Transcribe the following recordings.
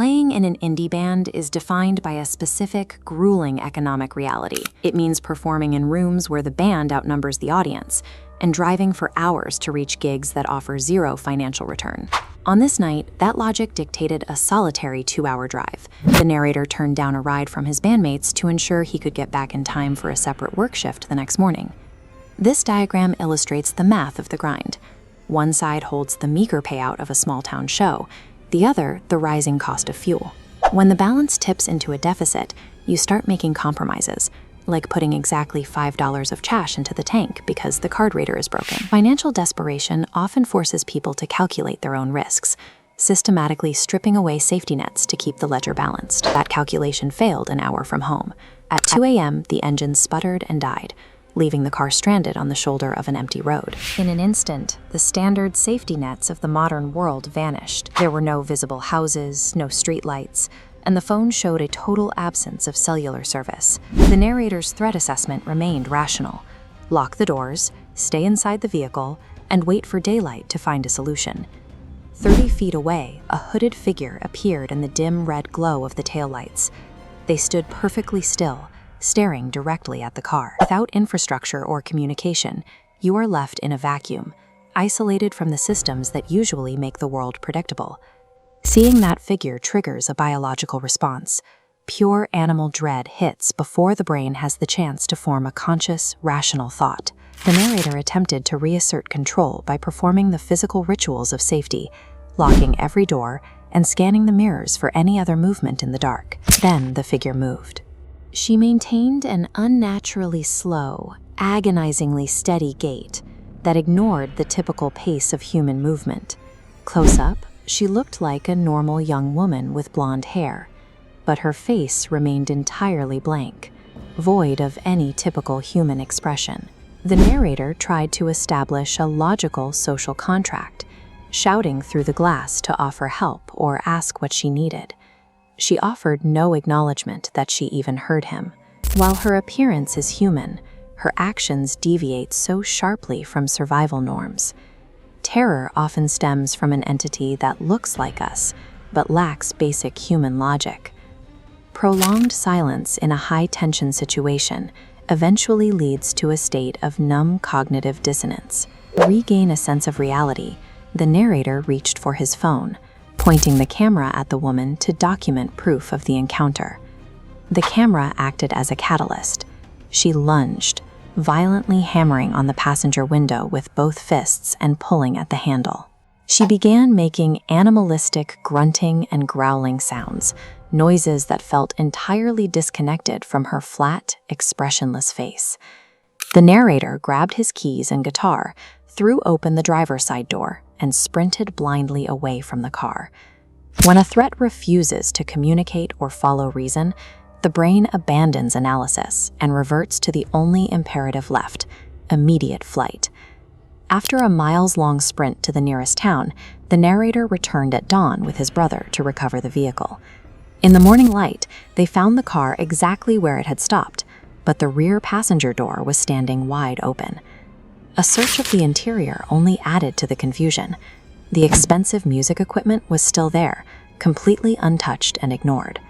Playing in an indie band is defined by a specific, grueling economic reality. It means performing in rooms where the band outnumbers the audience, and driving for hours to reach gigs that offer zero financial return. On this night, that logic dictated a solitary 2-hour drive. The narrator turned down a ride from his bandmates to ensure he could get back in time for a separate work shift the next morning. This diagram illustrates the math of the grind. One side holds the meager payout of a small-town show, the other the rising cost of fuel. When the balance tips into a deficit, you start making compromises, like putting exactly $5 of cash into the tank because the card reader is broken. Financial desperation often forces people to calculate their own risks, systematically stripping away safety nets to keep the ledger balanced. That calculation failed an hour from home. At 2 a.m., the engine sputtered and died, leaving the car stranded on the shoulder of an empty road. In an instant, the standard safety nets of the modern world vanished. There were no visible houses, no streetlights, and the phone showed a total absence of cellular service. The narrator's threat assessment remained rational. Lock the doors, stay inside the vehicle, and wait for daylight to find a solution. 30 feet away, a hooded figure appeared in the dim red glow of the taillights. They stood perfectly still, staring directly at the car. Without infrastructure or communication, you are left in a vacuum, isolated from the systems that usually make the world predictable. Seeing that figure triggers a biological response. Pure animal dread hits before the brain has the chance to form a conscious, rational thought. The narrator attempted to reassert control by performing the physical rituals of safety, locking every door and scanning the mirrors for any other movement in the dark. Then the figure moved. She maintained an unnaturally slow, agonizingly steady gait that ignored the typical pace of human movement. Close up, she looked like a normal young woman with blonde hair, but her face remained entirely blank, void of any typical human expression. The narrator tried to establish a logical social contract, shouting through the glass to offer help or ask what she needed. She offered no acknowledgement that she even heard him. While her appearance is human, her actions deviate so sharply from survival norms. Terror often stems from an entity that looks like us, but lacks basic human logic. Prolonged silence in a high-tension situation eventually leads to a state of numb cognitive dissonance. To regain a sense of reality, the narrator reached for his phone, pointing the camera at the woman to document proof of the encounter. The camera acted as a catalyst. She lunged, violently hammering on the passenger window with both fists and pulling at the handle. She began making animalistic grunting and growling sounds, noises that felt entirely disconnected from her flat, expressionless face. The narrator grabbed his keys and guitar, threw open the driver's side door, and sprinted blindly away from the car. When a threat refuses to communicate or follow reason, the brain abandons analysis and reverts to the only imperative left: immediate flight. After a miles-long sprint to the nearest town, the narrator returned at dawn with his brother to recover the vehicle. In the morning light, they found the car exactly where it had stopped, but the rear passenger door was standing wide open. A search of the interior only added to the confusion. The expensive music equipment was still there, completely untouched and ignored.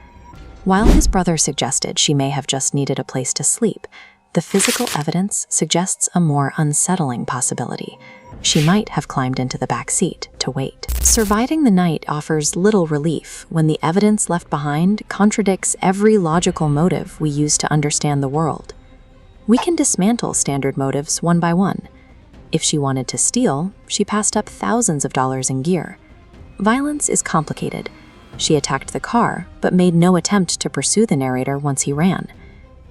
While his brother suggested she may have just needed a place to sleep, the physical evidence suggests a more unsettling possibility. She might have climbed into the back seat to wait. Surviving the night offers little relief when the evidence left behind contradicts every logical motive we use to understand the world. We can dismantle standard motives one by one. If she wanted to steal, she passed up thousands of dollars in gear. Violence is complicated. She attacked the car, but made no attempt to pursue the narrator once he ran.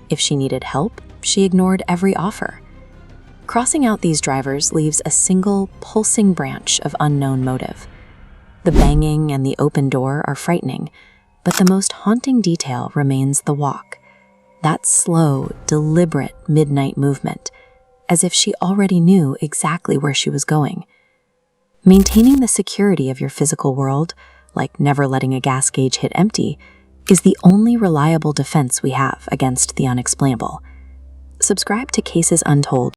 If she needed help, she ignored every offer. Crossing out these drivers leaves a single, pulsing branch of unknown motive. The banging and the open door are frightening, but the most haunting detail remains the walk. That slow, deliberate midnight movement, as if she already knew exactly where she was going. Maintaining the security of your physical world, like never letting a gas gauge hit empty, is the only reliable defense we have against the unexplainable. Subscribe to Cases Untold